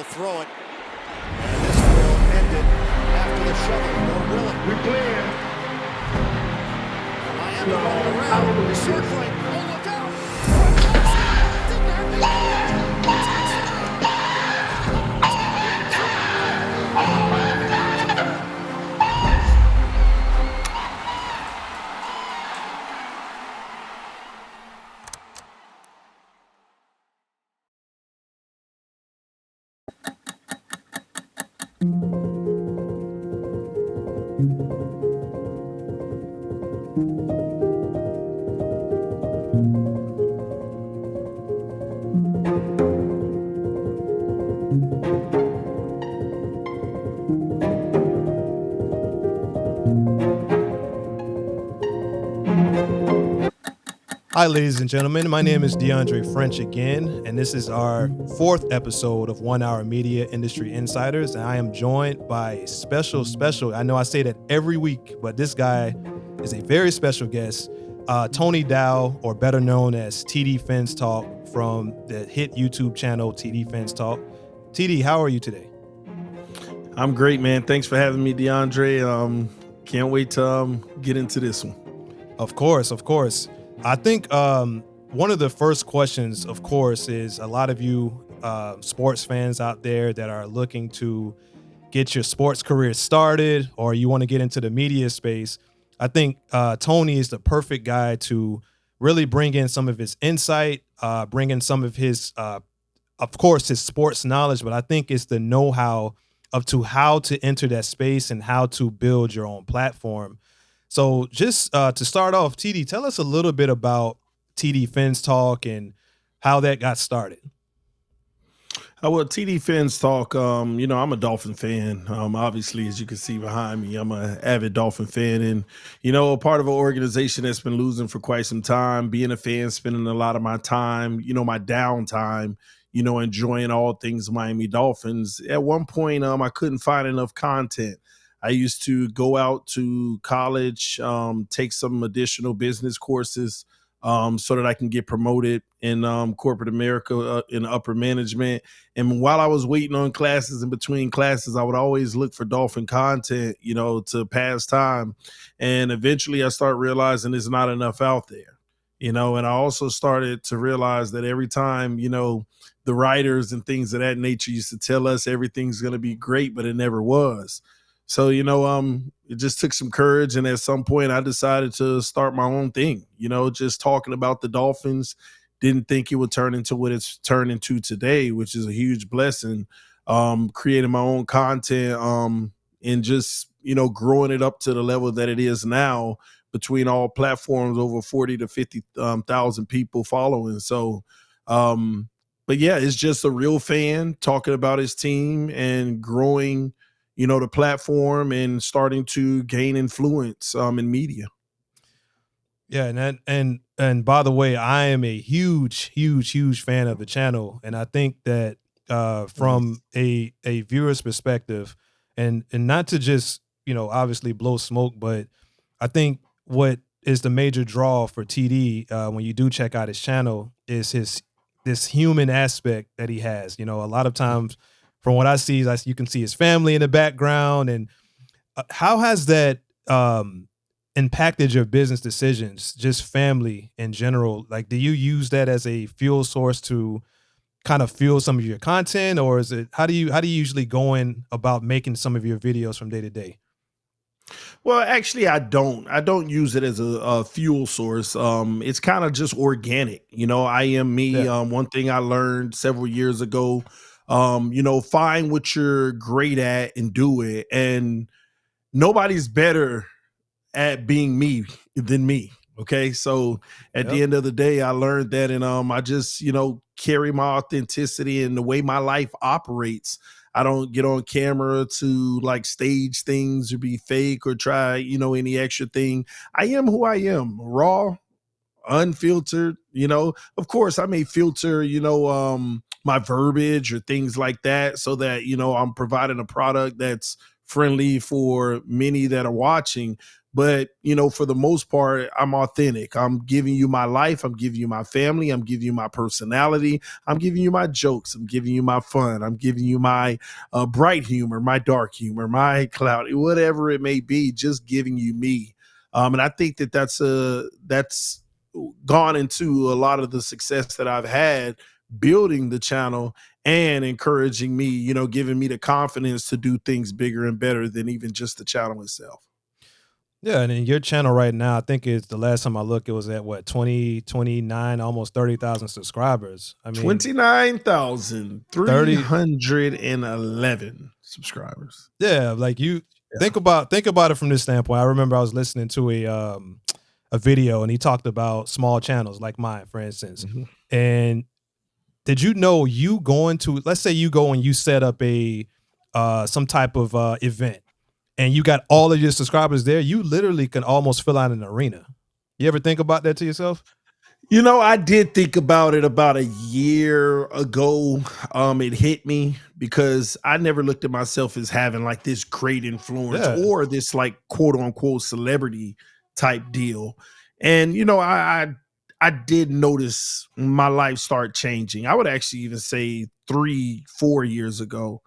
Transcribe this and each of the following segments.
throw it. And this will end it after the shovel. No willing. We're clear. Miami rolling around, circling. Oh, look out! Hi, ladies and gentlemen. My name is DeAndre French again, and this is our fourth episode of 1 Hour Media Industry Insiders. And I am joined by a special, I know I say that every week, but this guy is a very special guest, Tony Dowe, or better known as TD Phins Talk from the hit YouTube channel, TD Phins Talk. TD, how are you today? I'm great, man. Thanks for having me, DeAndre. Can't wait to get into this one. Of course. I think one of the first questions, of course, is a lot of you sports fans out there that are looking to get your sports career started, or you want to get into the media space. I think Tony is the perfect guy to really bring in some of his insight, bring in some of his, of course, his sports knowledge, but I think it's the know-how to how to enter that space and how to build your own platform. So just to start off, TD, tell us a little bit about TD Phins Talk and how that got started. Well, TD Phins Talk, I'm a Dolphin fan. Obviously, as you can see behind me, I'm an avid Dolphin fan and, a part of an organization that's been losing for quite some time. Being a fan, spending a lot of my time, my downtime, enjoying all things Miami Dolphins. At one point, I couldn't find enough content. I used to go out to college, take some additional business courses so that I can get promoted in corporate America in upper management. And while I was waiting on classes, in between classes, I would always look for Dolphin content, to pass time. And eventually I started realizing there's not enough out there, and I also started to realize that every time, the writers and things of that nature used to tell us everything's going to be great, but it never was. So, it just took some courage. And at some point I decided to start my own thing, just talking about the Dolphins. Didn't think it would turn into what it's turned into today, which is a huge blessing. Creating my own content and just, growing it up to the level that it is now between all platforms, over 40 to 50,000 people following. So, but yeah, it's just a real fan talking about his team and growing the platform and starting to gain influence in media. Yeah, and by the way, I am a huge fan of the channel, and I think that from a viewer's perspective, and not to just obviously blow smoke, but I think what is the major draw for TD when you do check out his channel is this human aspect that he has. A lot of times, from what I see, you can see his family in the background. And how has that impacted your business decisions, just family in general? Like, do you use that as a fuel source to kind of fuel some of your content, or is it how do you usually go in about making some of your videos from day to day? Well, actually, I don't use it as a fuel source. It's kind of just organic. I am me. Yeah. One thing I learned several years ago, find what you're great at and do it. And nobody's better at being me than me. Okay. So at the end of the day, I learned that. And I just, carry my authenticity and the way my life operates. I don't get on camera to like stage things or be fake or try, any extra thing. I am who I am, raw, unfiltered. Of course I may filter, my verbiage or things like that so that, I'm providing a product that's friendly for many that are watching. But, for the most part, I'm authentic. I'm giving you my life. I'm giving you my family. I'm giving you my personality. I'm giving you my jokes. I'm giving you my fun. I'm giving you my bright humor, my dark humor, my cloudy, whatever it may be, just giving you me. And I think that that's gone into a lot of the success that I've had building the channel and encouraging me, giving me the confidence to do things bigger and better than even just the channel itself. Yeah, and in your channel right now, I think it's the last time I looked, it was at what, 20, 29, almost 30,000 subscribers. I mean, 30. 29,311 subscribers. Yeah, like think about it from this standpoint. I remember I was listening to a video and he talked about small channels like mine, for instance. And did you know you going to, let's say you go and you set up a some type of event and you got all of your subscribers there, you literally can almost fill out an arena. You ever think about that to yourself? I did think about it about a year ago. It hit me because I never looked at myself as having like this great influence or this like quote unquote celebrity type deal. And I did notice my life start changing. I would actually even say 3-4 years ago.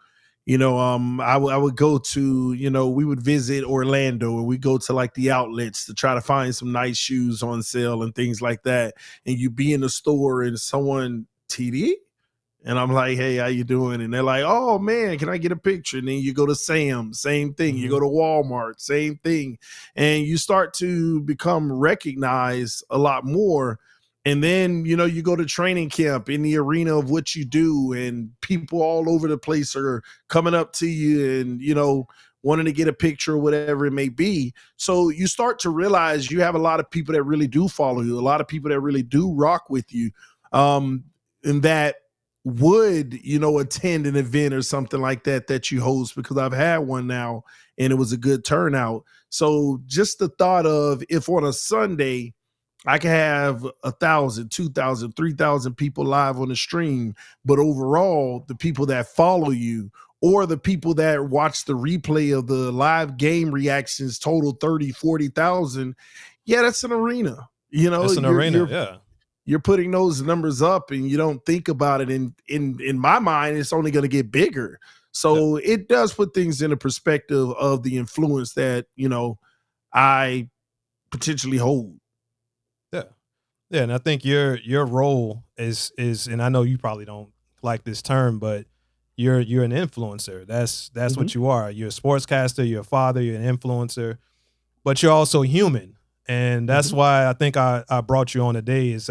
I would go to, we would visit Orlando and we go to like the outlets to try to find some nice shoes on sale and things like that. And you be in the store and someone, TD? And I'm like, hey, how you doing? And they're like, oh man, can I get a picture? And then you go to Sam's, same thing. You go to Walmart, same thing. And you start to become recognized a lot more. And then, you go to training camp in the arena of what you do, and people all over the place are coming up to you and, wanting to get a picture or whatever it may be. So you start to realize you have a lot of people that really do follow you, a lot of people that really do rock with you, and that would, attend an event or something like that you host, because I've had one now and it was a good turnout. So just the thought of, if on a Sunday I can have 1,000, 2,000, 3,000 people live on the stream, but overall the people that follow you or the people that watch the replay of the live game reactions total 30, 40,000. Yeah, that's an arena. It's an arena. Yeah. You're putting those numbers up and you don't think about it. In my mind, it's only going to get bigger. So it does put things in a perspective of the influence that, I potentially hold. Yeah. Yeah. And I think your role is, and I know you probably don't like this term, but you're an influencer. That's what you are. You're a sportscaster, you're a father, you're an influencer, but you're also human. And that's why I think I brought you on today is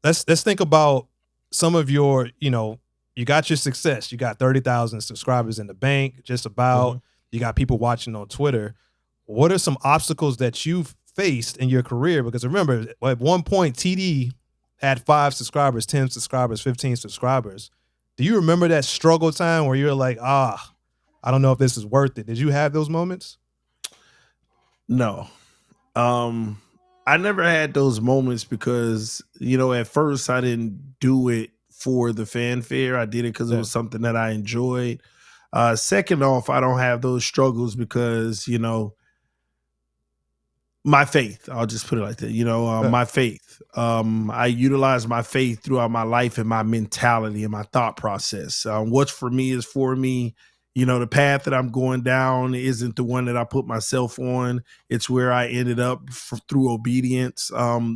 let's think about some of your, you got your success. You got 30,000 subscribers in the bank, just about. You got people watching on Twitter. What are some obstacles that you've faced in your career? Because remember, at one point, TD had 5 subscribers, 10 subscribers, 15 subscribers. Do you remember that struggle time where you're like, I don't know if this is worth it? Did you have those moments? No. I never had those moments because, at first I didn't do it for the fanfare. I did it because it was something that I enjoyed. Second off, I don't have those struggles because, my faith, I'll just put it like that, my faith. I utilize my faith throughout my life and my mentality and my thought process. What's for me is for me. The path that I'm going down isn't the one that I put myself on. It's where I ended up through obedience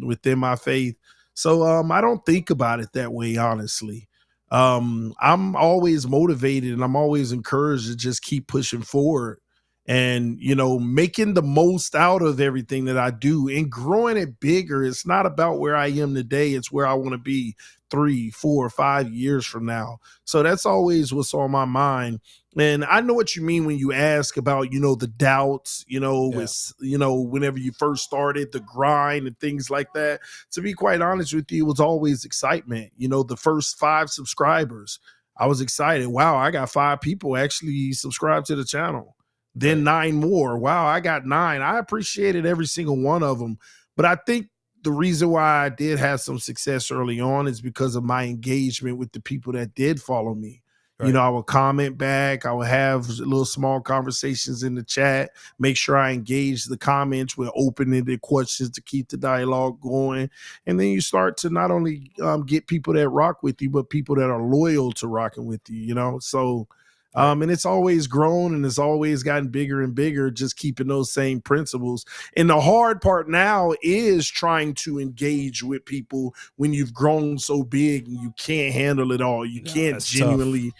within my faith. So I don't think about it that way, honestly. I'm always motivated and I'm always encouraged to just keep pushing forward and, making the most out of everything that I do and growing it bigger. It's not about where I am today. It's where I want to be 3, 4, 5 years from now. So that's always what's on my mind. And I know what you mean when you ask about, the doubts, with, whenever you first started, the grind and things like that. To be quite honest with you, it was always excitement. The first 5 subscribers, I was excited. Wow, I got 5 people actually subscribe to the channel. Then 9 more. Wow, I got 9. I appreciated every single one of them. But I think the reason why I did have some success early on is because of my engagement with the people that did follow me. You know, I would comment back. I would have little small conversations in the chat, make sure I engage the comments with open-ended questions to keep the dialogue going. And then you start to not only get people that rock with you, but people that are loyal to rocking with you, you know? So, and it's always grown and it's always gotten bigger and bigger, just keeping those same principles. And the hard part now is trying to engage with people when you've grown so big and you can't handle it all. You can't genuinely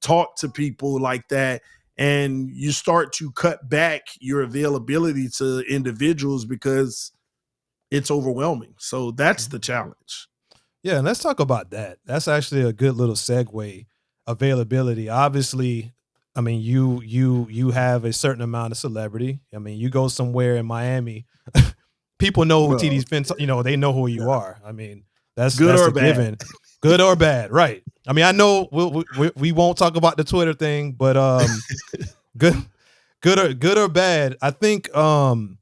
talk to people like that. And you start to cut back your availability to individuals because it's overwhelming. So that's the challenge. Yeah, and let's talk about that. That's actually a good little segue. Availability. Obviously, I mean, you have a certain amount of celebrity. I mean, you go somewhere in Miami, people know who TD's Phins, you know, they know who you are. I mean, that's good or a bad. given. Good or bad, right? I mean, I know we won't talk about the Twitter thing, but good or bad. I think and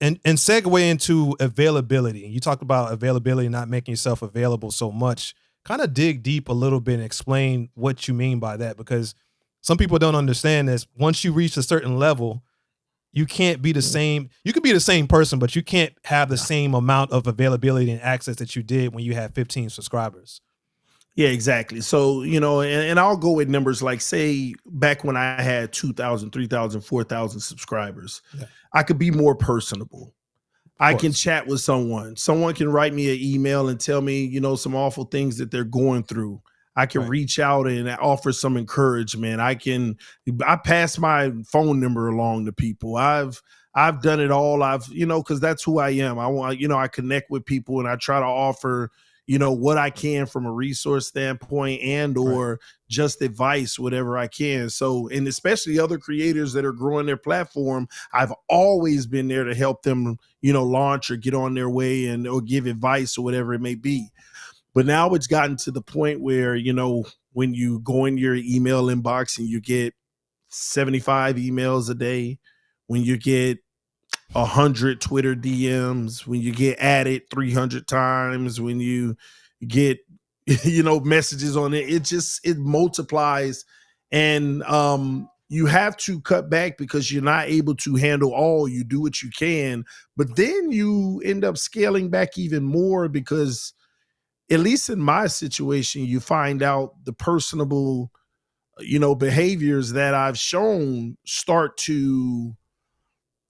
segue into availability. You talked about availability, not making yourself available so much. Kind of dig deep a little bit and explain what you mean by that, because some people don't understand this. Once you reach a certain level, you can't be the same. You could be the same person, but you can't have the same amount of availability and access that you did when you had 15 subscribers. Yeah, exactly. So, you know, and I'll go with numbers like, say, back when I had 2,000, 3,000, 4,000 subscribers, I could be more personable. I can chat with someone. Someone can write me an email and tell me, you know, some awful things that they're going through. I can reach out and offer some encouragement. I pass my phone number along to people. I've done it all. You know, because that's who I am. I connect with people and I try to offer, you know, what I can from a resource standpoint and or just advice, whatever I can. So, and especially other creators that are growing their platform, I've always been there to help them, you know, launch or get on their way or give advice or whatever it may be. But now it's gotten to the point where, you know, when you go in your email inbox and you get 75 emails a day, when you get 100 Twitter DMs, when you get added 300 times, when you get, you know, messages on it, it multiplies. And you have to cut back because you're not able to handle all. You do what you can, but then you end up scaling back even more because, at least in my situation, you find out the personable, you know, behaviors that I've shown start to,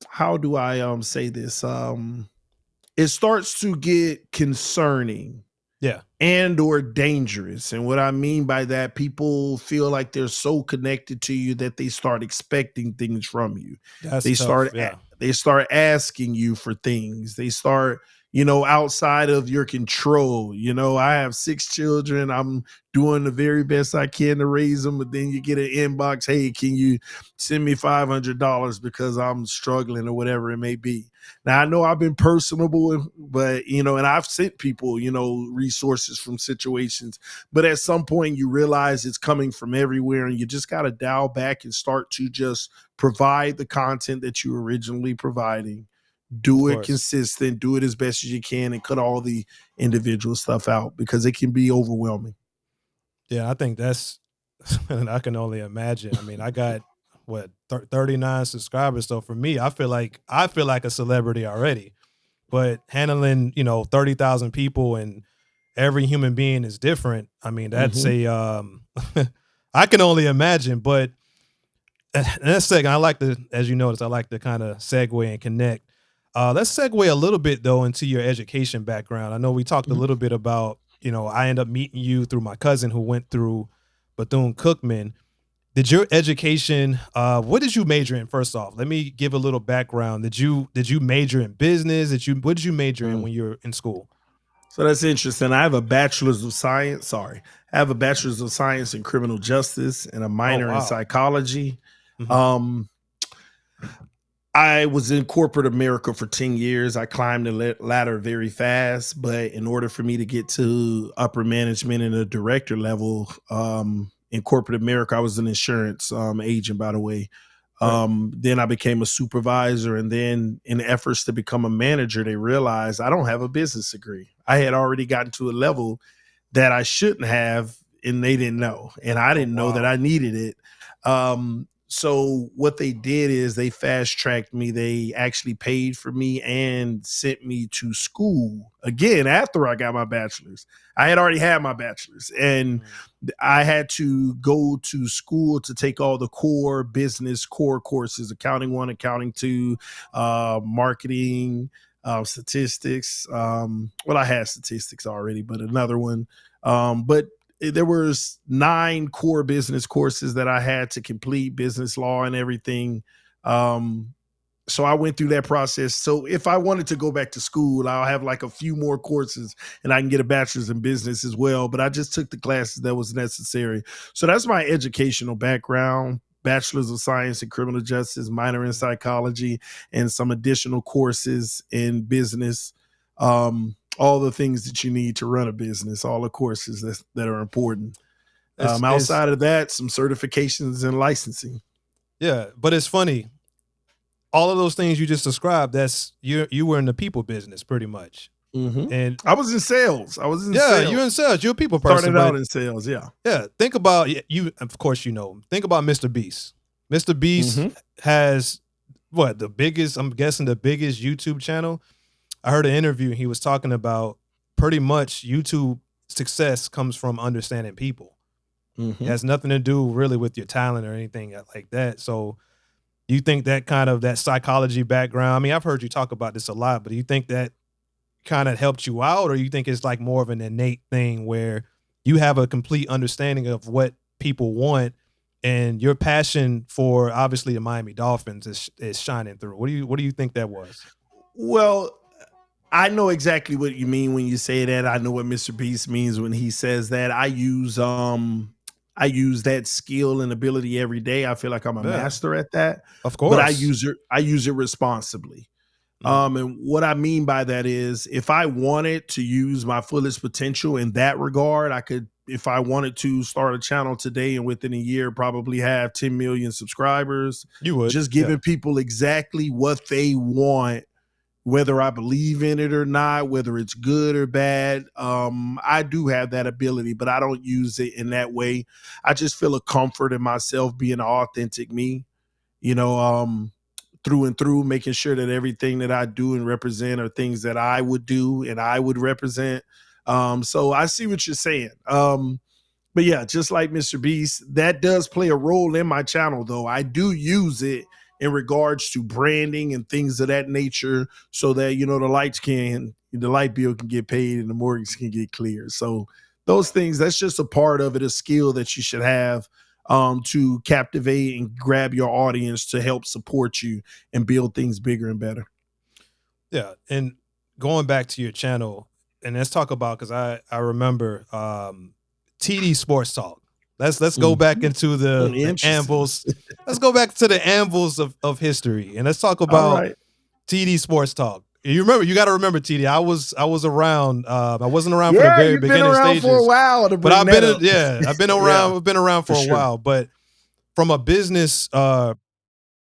how do I say this? It starts to get concerning. Yeah. And or dangerous. And what I mean by that, people feel like they're so connected to you that they start expecting things from you. They start asking you for things. They start, you know, outside of your control. You know, I have 6 children. I'm doing the very best I can to raise them, but then you get an inbox, hey, can you send me $500 because I'm struggling or whatever it may be. Now, I know I've been personable, but, you know, and I've sent people, you know, resources from situations, but at some point you realize it's coming from everywhere and you just got to dial back and start to just provide the content that you originally providing. Do it consistent, do it as best as you can, and cut all the individual stuff out because it can be overwhelming. Yeah, I think that's, and I can only imagine. I mean, I got 39 subscribers. So for me, I feel like a celebrity already, but handling, you know, 30,000 people and every human being is different. I mean, that's I can only imagine, but that's second. I like to, as you notice, I like to kind of segue and connect. Let's segue a little bit though into your education background. I know we talked a little bit about, you know, I ended up meeting you through my cousin who went through Bethune-Cookman. Did your education, what did you major in first off? Let me give a little background. Did you major in business? What did you major in when you were in school? So that's interesting. I have a bachelor's of science. I have a bachelor's of science in criminal justice and a minor in psychology. I was in corporate America for 10 years. I climbed the ladder very fast, but in order for me to get to upper management and a director level in corporate America, I was an insurance agent, by the way. Then I became a supervisor, and then in efforts to become a manager, they realized I don't have a business degree. I had already gotten to a level that I shouldn't have and they didn't know, and I didn't know that I needed it. So what they did is they fast tracked me. They actually paid for me and sent me to school again after I got my bachelor's. I had already had my bachelor's, and I had to go to school to take all the core business core courses: accounting 1, accounting 2, marketing, statistics. Well, I had statistics already, but another one. But there was 9 core business courses that I had to complete, business law and everything. So I went through that process. So if I wanted to go back to school, I'll have like a few more courses and I can get a bachelor's in business as well. But I just took the classes that was necessary. So that's my educational background: bachelor's of science in criminal justice, minor in psychology, and some additional courses in business. All the things that you need to run a business, all the courses that are important. Outside of that, some certifications and licensing. Yeah, but it's funny. All of those things you just described, that's you were in the people business pretty much. Mm-hmm. And I was in sales. Sales. You're in sales. You're a people person. Started out in sales, yeah. Yeah, think about you. Of course, you know. Think about Mr. Beast. Mr. Beast has the biggest? I'm guessing the biggest YouTube channel. I heard an interview. He was talking about pretty much YouTube success comes from understanding people. It has nothing to do really with your talent or anything like that. So you think that kind of that psychology background, I mean, I've heard you talk about this a lot, but do you think that kind of helped you out, or you think it's like more of an innate thing where you have a complete understanding of what people want and your passion for obviously the Miami Dolphins is shining through? What do you think that was? Well, I know exactly what you mean when you say that. I know what Mr. Beast means when he says that. I use that skill and ability every day. I feel like I'm a master at that. Of course. But I use it responsibly. And what I mean by that is if I wanted to use my fullest potential in that regard, I could, if I wanted to start a channel today and within a year probably have 10 million subscribers. You would. Just giving people exactly what they want, whether I believe in it or not, whether it's good or bad. I do have that ability, but I don't use it in that way. I just feel a comfort in myself being an authentic me, through and through, making sure that everything that I do and represent are things that I would do and I would represent. So I see what you're saying. But yeah, just like Mr. Beast, that does play a role in my channel, though. I do use it in regards to branding and things of that nature so that, the light bill can get paid and the mortgage can get cleared. So those things, that's just a part of it, a skill that you should have to captivate and grab your audience to help support you and build things bigger and better. Yeah. And going back to your channel, and let's talk about, because I remember TD Sports Talk. Let's go back into the anvils. Let's go back to the anvils of history, and let's talk about TD Sports Talk. You got to remember TD. I was around. I wasn't around for the very beginning stages for a while. But I've been around. I've been around for a while. But from a business, what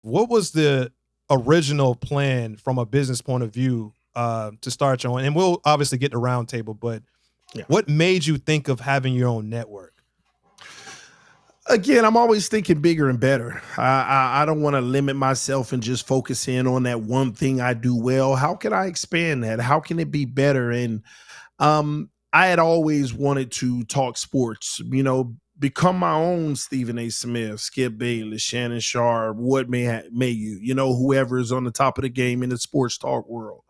was the original plan from a business point of view to start your own? And we'll obviously get the round table. But what made you think of having your own network? Again, I'm always thinking bigger and better. I don't want to limit myself and just focus in on that one thing I do well. How can I expand that? How can it be better? And I had always wanted to talk sports, become my own Stephen A. Smith, Skip Bayless, Shannon Sharp, what may you, whoever is on the top of the game in the sports talk world.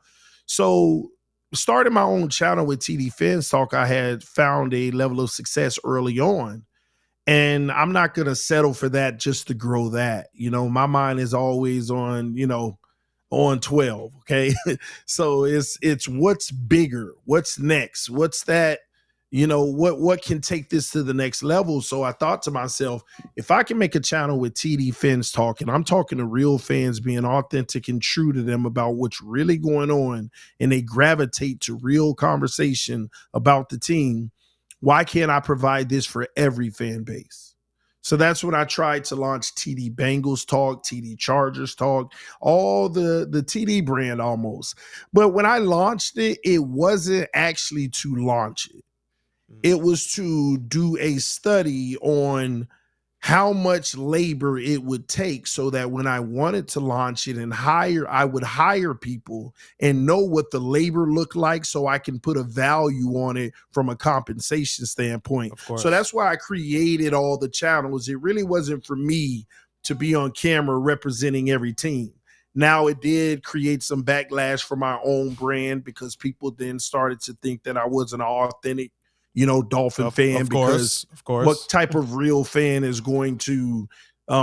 So starting my own channel with TD Phins Talk, I had found a level of success early on. And I'm not going to settle for that just to grow that. My mind is always on 12. Okay. So it's what's bigger, what's next, what's that, what can take this to the next level. So I thought to myself, if I can make a channel with TD Phins Talk, and I'm talking to real fans, being authentic and true to them about what's really going on, and they gravitate to real conversation about the team, why can't I provide this for every fan base? So that's when I tried to launch TD Bengals Talk, TD Chargers Talk, all the TD brand almost. But when I launched it, it wasn't actually to launch it. It was to do a study on how much labor it would take so that when I wanted to launch it and I would hire people and know what the labor looked like so I can put a value on it from a compensation standpoint. Of course. So that's why I created all the channels. It really wasn't for me to be on camera representing every team. Now it did create some backlash for my own brand because people then started to think that I wasn't an authentic Dolphin fan, because of course, what type of real fan is going to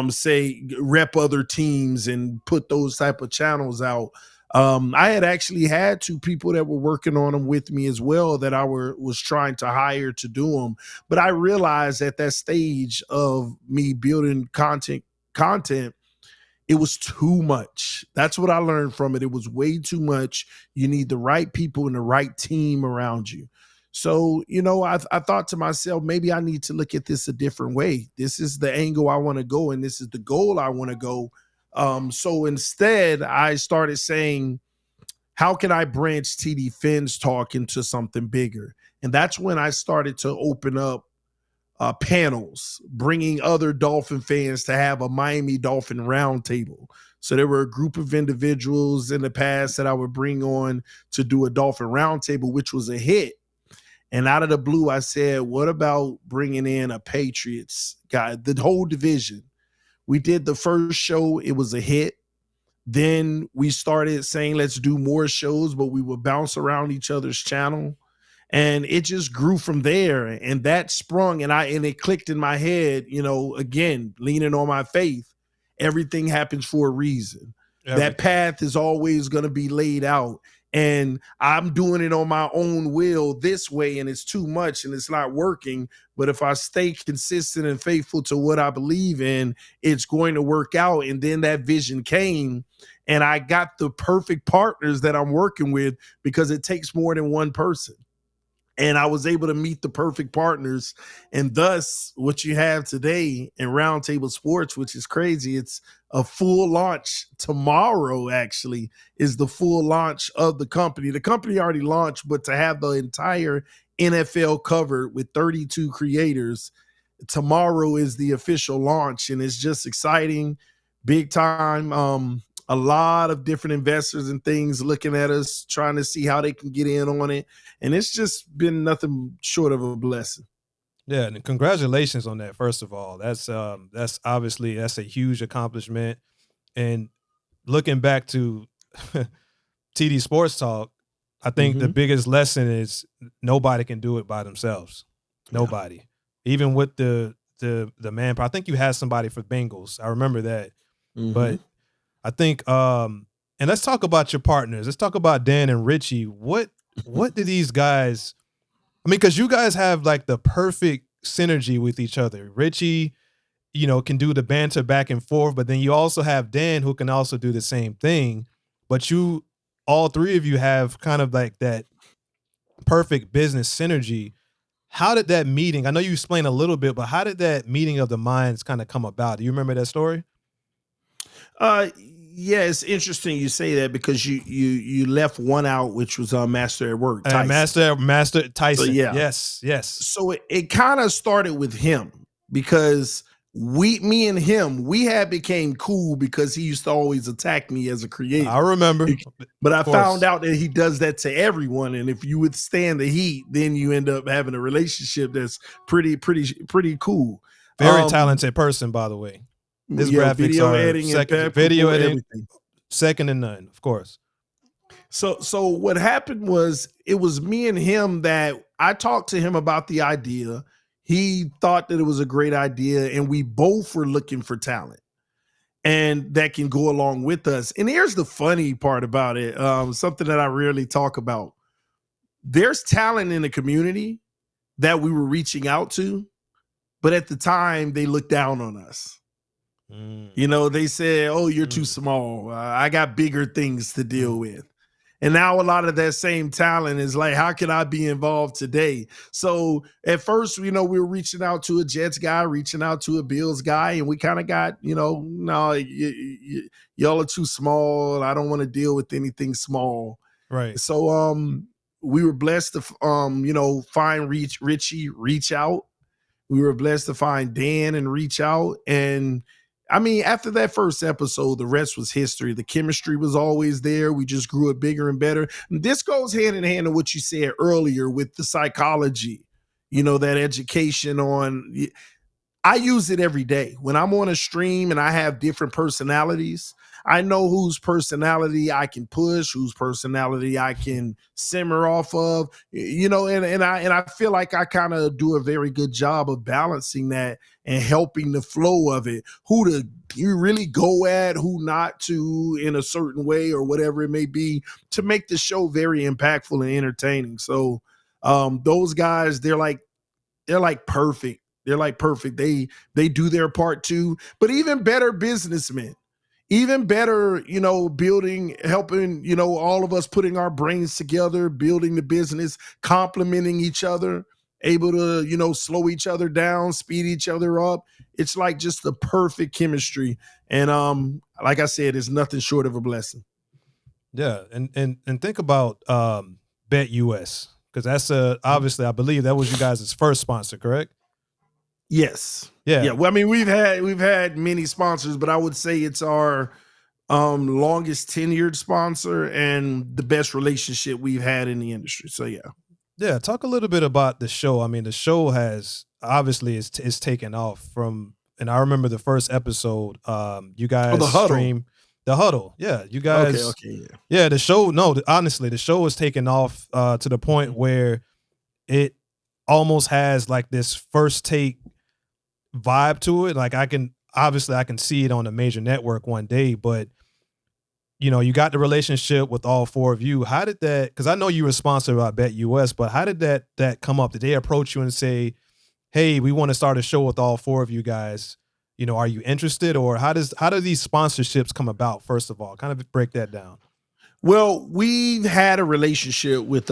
say rep other teams and put those type of channels out? I had actually had two people that were working on them with me as well that I was trying to hire to do them, but I realized at that stage of me building content, it was too much. That's what I learned from it. It was way too much. You need the right people and the right team around you. So, I thought to myself, maybe I need to look at this a different way. This is the angle I want to go, and this is the goal I want to go. So instead, I started saying, how can I branch TD Phins talk into something bigger? And that's when I started to open up panels, bringing other Dolphin fans to have a Miami Dolphin roundtable. So there were a group of individuals in the past that I would bring on to do a Dolphin roundtable, which was a hit. And out of the blue, I said, what about bringing in a Patriots guy, the whole division? We did the first show. It was a hit. Then we started saying, let's do more shows, but we would bounce around each other's channel. And it just grew from there. And that sprung, and it clicked in my head, again, leaning on my faith. Everything happens for a reason. That path is always going to be laid out. And I'm doing it on my own will this way, and it's too much and it's not working. But if I stay consistent and faithful to what I believe in, it's going to work out. And then that vision came, and I got the perfect partners that I'm working with, because it takes more than one person. And I was able to meet the perfect partners. And thus, what you have today in Roundtable Sports, which is crazy, it's a full launch tomorrow, actually, is the full launch of the company. The company already launched, but to have the entire NFL covered with 32 creators, tomorrow is the official launch. And it's just exciting, big time. A lot of different investors and things looking at us, trying to see how they can get in on it. And it's just been nothing short of a blessing. Yeah, and congratulations on that, first of all. That's obviously, that's a huge accomplishment. And looking back to TD Sports Talk, I think the biggest lesson is nobody can do it by themselves. Nobody. Yeah. Even with the manpower. I think you had somebody for Bengals. I remember that. But I think, and let's talk about your partners. Let's talk about Dan and Richie. What do these guys, I mean, because you guys have like the perfect synergy with each other. Richie, can do the banter back and forth, but then you also have Dan who can also do the same thing. But all three of you have kind of like that perfect business synergy. How did that meeting, I know you explained a little bit, but how did that meeting of the minds kind of come about? Do you remember that story? Yeah, it's interesting you say that, because you left one out, which was Master at Work, Tyson. Master Tyson. So, yeah. Yes. So it kind of started with him, because me and him, we had became cool because he used to always attack me as a creator. I remember. But I found out that he does that to everyone. And if you withstand the heat, then you end up having a relationship that's pretty cool. Very talented person, by the way. His graphics video are editing, video editing, everything. Second to none, of course. So what happened was, it was me and him that I talked to him about the idea. He thought that it was a great idea, and we both were looking for talent and that can go along with us. And here's the funny part about it, something that I rarely talk about. There's talent in the community that we were reaching out to, but at the time they looked down on us. They said, oh, you're too small. I got bigger things to deal with. And now a lot of that same talent is like, how can I be involved today? So at first, we were reaching out to a Jets guy, reaching out to a Bills guy, and we kind of got, no, y'all are too small. I don't want to deal with anything small. Right. So we were blessed to find Richie, reach out. We were blessed to find Dan and reach out. And I mean, after that first episode, the rest was history. The chemistry was always there. We just grew it bigger and better. And this goes hand in hand to what you said earlier with the psychology, that education on. I use it every day. When I'm on a stream and I have different personalities, I know whose personality I can push, whose personality I can simmer off of, and I feel like I kind of do a very good job of balancing that and helping the flow of it, who to you really go at, who not to in a certain way or whatever it may be, to make the show very impactful and entertaining. So those guys, they're like perfect. They're like perfect. They do their part too, but even better businessmen, even better, building, helping, all of us putting our brains together, building the business, complementing each other, able to, slow each other down, speed each other up. It's like just the perfect chemistry. And like I said, it's nothing short of a blessing. Yeah. And think about Bet US, because that's obviously, I believe that was you guys' first sponsor, correct? Yes. Yeah. Yeah. Well, I mean, we've had many sponsors, but I would say it's our longest tenured sponsor and the best relationship we've had in the industry. So yeah. Yeah. Talk a little bit about the show. I mean, the show has obviously is taken off from, and I remember the first episode, you guys stream the huddle. Yeah. You guys. Okay. Yeah. The show. No, honestly, the show is taken off to the point where it almost has like this first take vibe to it. Like I can see it on a major network one day, but you got the relationship with all four of you. How did that, because I know you were sponsored by Bet US, but how did that come up? Did they approach you and say, hey, we want to start a show with all four of you guys? Are you interested? Or how do these sponsorships come about, first of all? Kind of break that down. Well, we've had a relationship with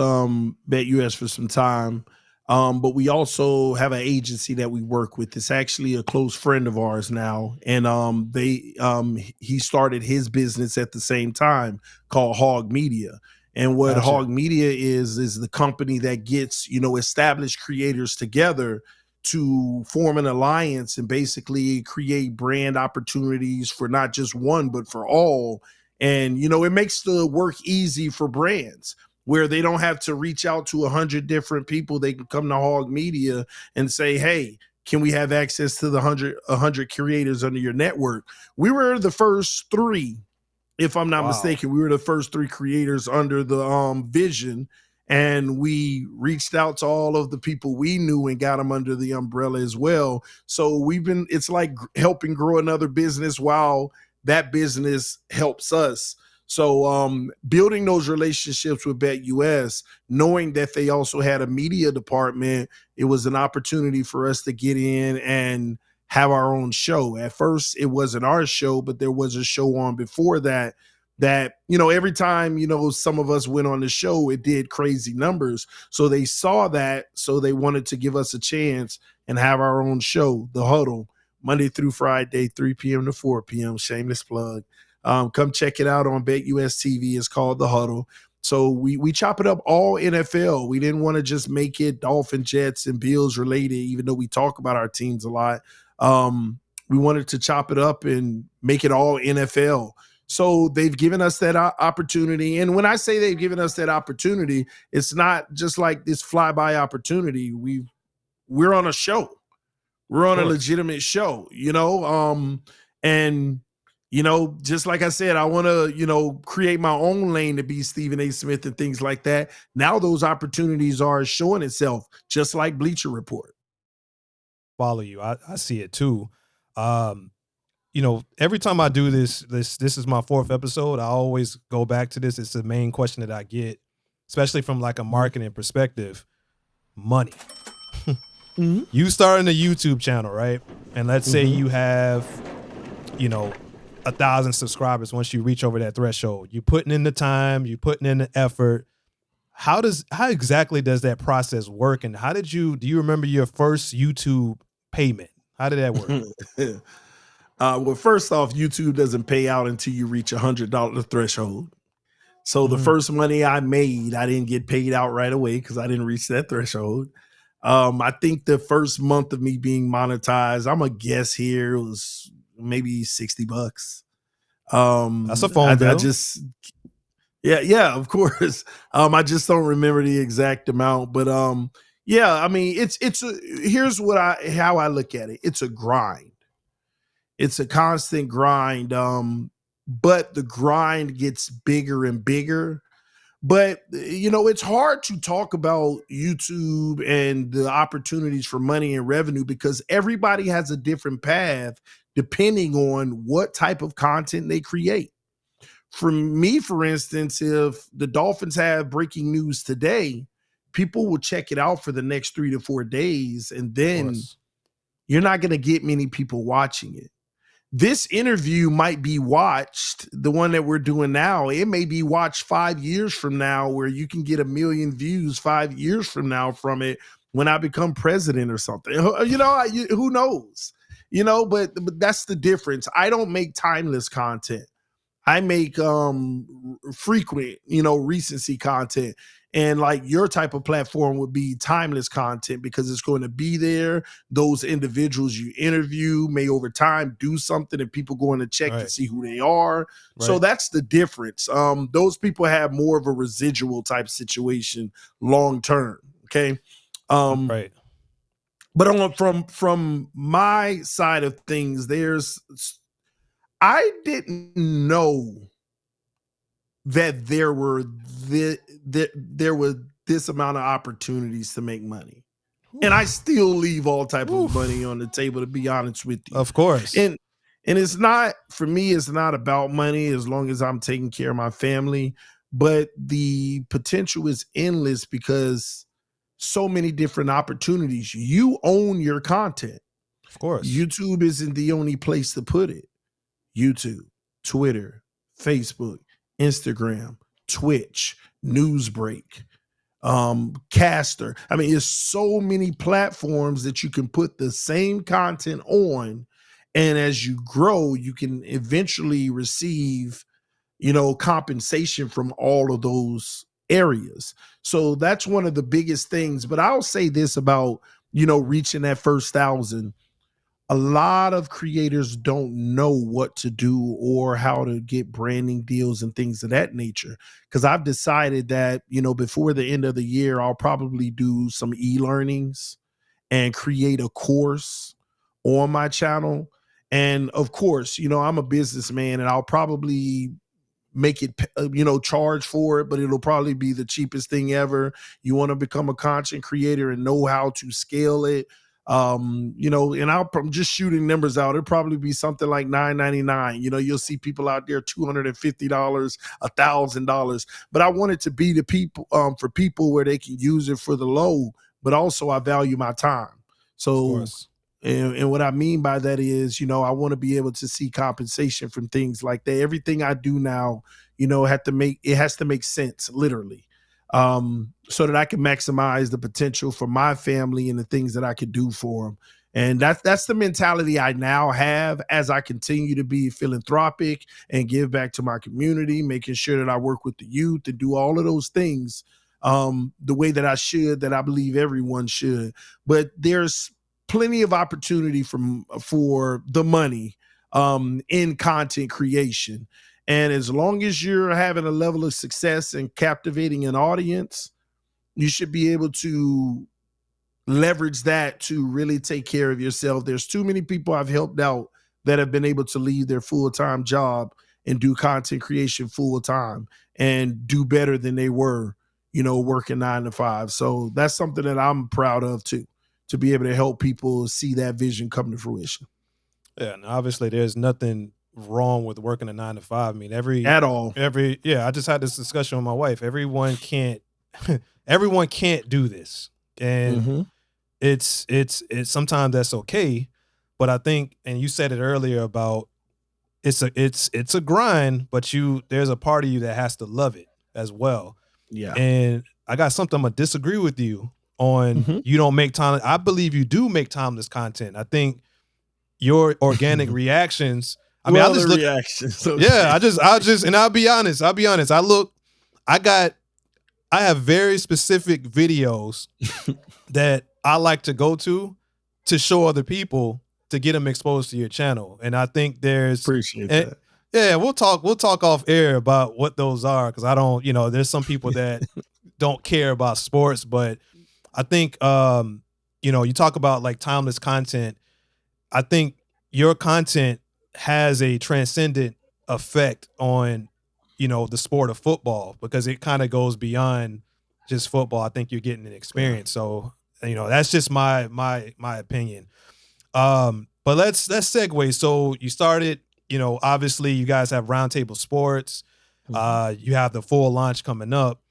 Bet US for some time. But we also have an agency that we work with. It's actually a close friend of ours now. And he started his business at the same time called Hog Media. And what Gotcha. Hog Media is the company that gets, established creators together to form an alliance and basically create brand opportunities for not just one, but for all. And, it makes the work easy for brands, where they don't have to reach out to 100 different people. They can come to Hog Media and say, hey, can we have access to the 100 creators under your network? We were the first 3, if I'm not mistaken. We were the first 3 creators under the vision. And we reached out to all of the people we knew and got them under the umbrella as well. So it's like helping grow another business while that business helps us. So building those relationships with Bet US, knowing that they also had a media department, it was an opportunity for us to get in and have our own show. At first, it wasn't our show, but there was a show on before that, every time, some of us went on the show, it did crazy numbers. So they saw that, so they wanted to give us a chance and have our own show, The Huddle, Monday through Friday, 3 p.m. to 4 p.m. Shameless plug. Come check it out on Bet US TV. It's called The Huddle. So we chop it up all NFL. We didn't want to just make it Dolphin, Jets, and Bills related, even though we talk about our teams a lot. We wanted to chop it up and make it all NFL. So they've given us that opportunity. And when I say they've given us that opportunity, it's not just like this flyby opportunity. We're on a show. We're on a legitimate show, and just like I said, I want to, create my own lane to be Stephen A. Smith and things like that. Now those opportunities are showing itself, just like Bleacher Report. Follow you. I see it too. Every time I do this is my 4th episode. I always go back to this. It's the main question that I get, especially from like a marketing perspective. Money. Mm-hmm. You starting a YouTube channel, right? And let's say you have, 1,000 subscribers. Once you reach over that threshold, you're putting in the time, you're putting in the effort. How exactly does that process work? And do you remember your first YouTube payment? How did that work? Well, first off, YouTube doesn't pay out until you reach $100 threshold. So the first money I made, I didn't get paid out right away because I didn't reach that threshold. I think the first month of me being monetized, I'm a guess here, it was maybe $60. That's a phone bill. Yeah, of course. I just don't remember the exact amount, but yeah, I mean, here's how I look at it. It's a grind. It's a constant grind. But the grind gets bigger and bigger. But it's hard to talk about YouTube and the opportunities for money and revenue because everybody has a different path depending on what type of content they create. For me, for instance, if the Dolphins have breaking news today, people will check it out for the next 3 to 4 days, and then you're not going to get many people watching it. This interview might be watched, the one that we're doing now, it may be watched 5 years from now where you can get 1 million views 5 years from now from it when I become president or something. Who knows? But that's the difference. I don't make timeless content. I make frequent, recency content. And like your type of platform would be timeless content because it's going to be there. Those individuals you interview may over time do something and people going to check to see who they are. Right. So that's the difference. Those people have more of a residual type situation long term. Okay. Right. But from my side of things, I didn't know that there were this amount of opportunities to make money. And I still leave all type of money on the table, to be honest with you. Of course. And it's not, for me, it's not about money as long as I'm taking care of my family. But the potential is endless because so many different opportunities. You own your content. Of course. YouTube isn't the only place to put it. YouTube, Twitter, Facebook, Instagram, Twitch, Newsbreak, Caster. I mean, there's so many platforms that you can put the same content on. And as you grow, you can eventually receive, compensation from all of those areas. So that's one of the biggest things. But I'll say this about, reaching that first 1,000. A lot of creators don't know what to do or how to get branding deals and things of that nature. Because I've decided that, before the end of the year, I'll probably do some e-learnings and create a course on my channel. And of course, I'm a businessman and I'll probably make it, charge for it, but it'll probably be the cheapest thing ever. You want to become a content creator and know how to scale it. And I'm just shooting numbers out. It'll probably be something like $9.99. You'll see people out there $250, $1,000. But I want it to be for people where they can use it for the low, but also I value my time. So, and what I mean by that is, I want to be able to see compensation from things like that. Everything I do now, has to make sense, literally. So that I can maximize the potential for my family and the things that I could do for them. And that's the mentality I now have as I continue to be philanthropic and give back to my community, making sure that I work with the youth and do all of those things the way that I believe everyone should. But there's plenty of opportunity for the money in content creation. And as long as you're having a level of success and captivating an audience, you should be able to leverage that to really take care of yourself. There's too many people I've helped out that have been able to leave their full-time job and do content creation full-time and do better than they were, working 9 to 5. So that's something that I'm proud of too, to be able to help people see that vision come to fruition. Yeah, and obviously there's nothing wrong with working a 9 to 5. I mean, I just had this discussion with my wife. Everyone can't do this. And it's sometimes that's okay. But I think, and you said it earlier about it's a grind, but there's a part of you that has to love it as well. Yeah. And I got something I'm gonna disagree with you on. You don't make time. I believe you do make timeless content. I think your organic reactions. I mean, I just look. Reactions. Okay. Yeah, I just, and I'll be honest. I look I have very specific videos that I like to go to show other people to get them exposed to your channel. And I think Appreciate that. yeah, we'll talk off air about what those are, because I don't, there's some people that don't care about sports, but I think you talk about like timeless content. I think your content has a transcendent effect on, the sport of football, because it kind of goes beyond just football. I think you're getting an experience. So, that's just my opinion. But let's segue. So you started, obviously you guys have Roundtable Sports. You have the full launch coming up.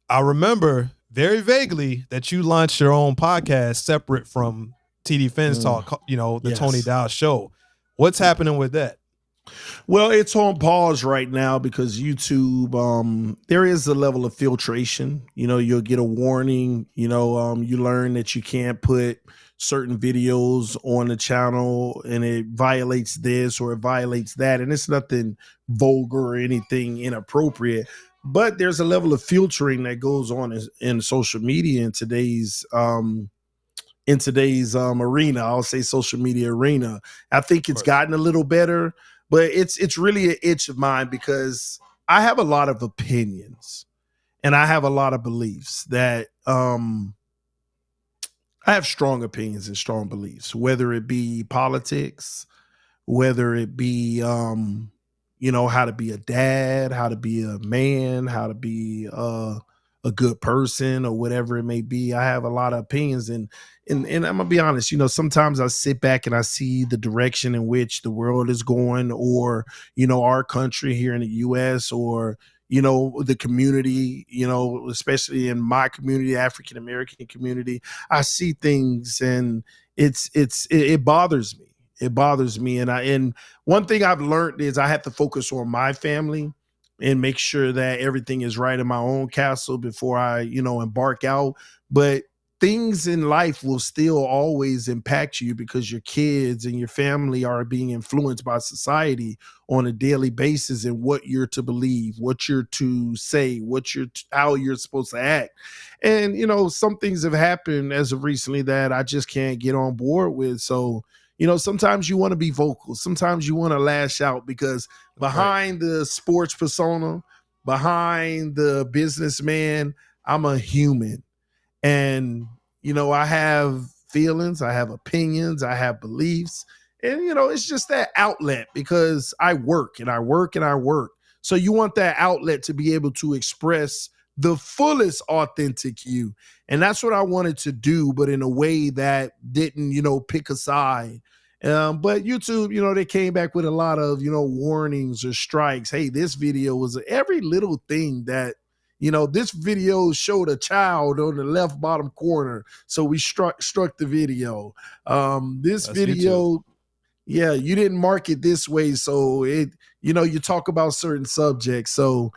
I remember very vaguely that you launched your own podcast separate from TD Phins Talk, the Yes. Tony Dowe show. What's happening with that? Well, it's on pause right now because YouTube, there is a level of filtration. You'll get a warning. You learn that you can't put certain videos on the channel and it violates this or it violates that. And it's nothing vulgar or anything inappropriate. But there's a level of filtering that goes on in social media in today's arena. I'll say social media arena. I think it's gotten a little better, but it's really an itch of mine because I have a lot of opinions and I have a lot of beliefs that I have strong opinions and strong beliefs, whether it be politics, whether it be how to be a dad, how to be a man, how to be a good person, or whatever it may be. I have a lot of opinions, and I'm gonna be honest. Sometimes I sit back and I see the direction in which the world is going, or our country here in the U.S., or the community. Especially in my community, African American community, I see things, and it bothers me. It bothers me, and one thing I've learned is I have to focus on my family and make sure that everything is right in my own castle before I, embark out. But things in life will still always impact you because your kids and your family are being influenced by society on a daily basis, and what you're to believe, what you're to say, how you're supposed to act. And, some things have happened as of recently that I just can't get on board with. So, sometimes you want to be vocal. Sometimes you want to lash out because behind the sports persona, behind the businessman, I'm a human. And, I have feelings, I have opinions, I have beliefs. And, it's just that outlet because I work and I work and I work. So you want that outlet to be able to express the fullest authentic you. And that's what I wanted to do, but in a way that didn't, pick a side. But YouTube, they came back with a lot of, warnings or strikes. Hey, this video was every little thing that, this video showed a child on the left bottom corner. So we struck the video. This That's video, YouTube. Yeah, you didn't mark it this way. So you talk about certain subjects. So,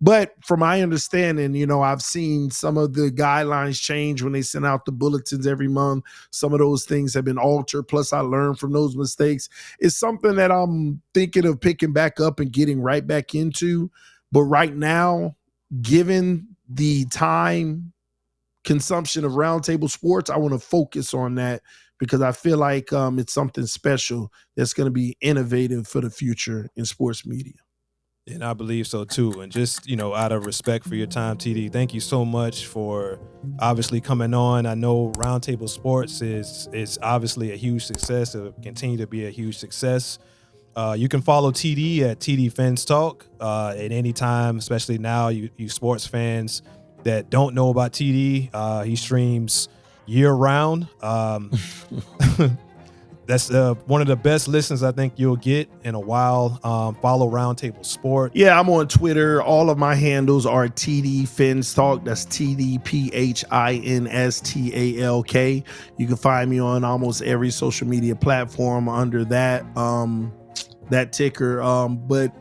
but from my understanding, I've seen some of the guidelines change when they send out the bulletins every month. Some of those things have been altered. Plus, I learned from those mistakes. It's something that I'm thinking of picking back up and getting right back into. But right now, given the time consumption of Roundtable Sports, I want to focus on that because I feel like it's something special that's going to be innovative for the future in sports media. And I believe so too. And just, out of respect for your time, TD, thank you so much for obviously coming on. I know Roundtable Sports is obviously a huge success. It'll continue to be a huge success. You can follow TD at TD Phins Talk at any time, especially now, you sports fans that don't know about TD. He streams year round. That's one of the best listens I think you'll get in a while. Follow Roundtable Sport. Yeah, I'm on Twitter. All of my handles are TD Phins Talk. That's TDPHINSTALK. You can find me on almost every social media platform under that ticker. But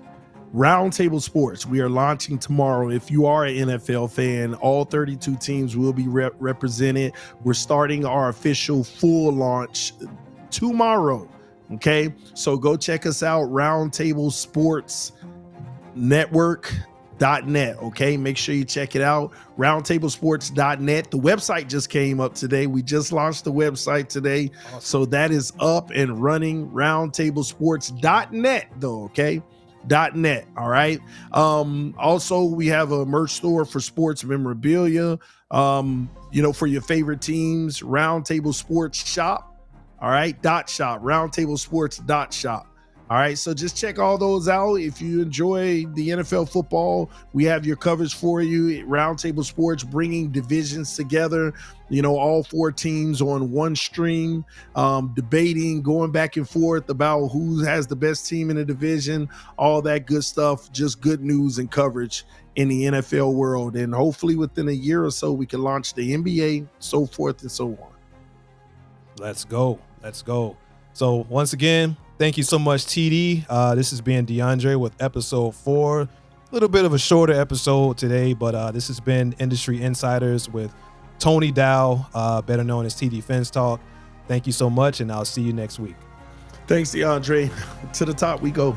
Roundtable Sports, we are launching tomorrow. If you are an NFL fan, all 32 teams will be represented. We're starting our official full launch tomorrow. Okay, so go check us out, Roundtable Sports Network roundtablesports.net. Okay, make sure you check it out. Roundtablesports.net. The website just came up today. We just launched the website today. Awesome. So that is up and running. Roundtablesports.net though. Okay. .net. All right. Also, we have a merch store for sports memorabilia. For your favorite teams, Roundtable Sports Shop. All right. .shop. Roundtablesports.shop. All right, so just check all those out. If you enjoy the NFL football, we have your coverage for you. Roundtable Sports, bringing divisions together, all 4 teams on one stream, debating, going back and forth about who has the best team in the division, all that good stuff, just good news and coverage in the NFL world. And hopefully within a year or so, we can launch the NBA, so forth and so on. Let's go. So once again, thank you so much, TD. This has been DeAndre with episode 4. A little bit of a shorter episode today, but this has been Industry Insiders with Tony Dowe, better known as TD Phins Talk. Thank you so much, and I'll see you next week. Thanks, DeAndre. To the top we go.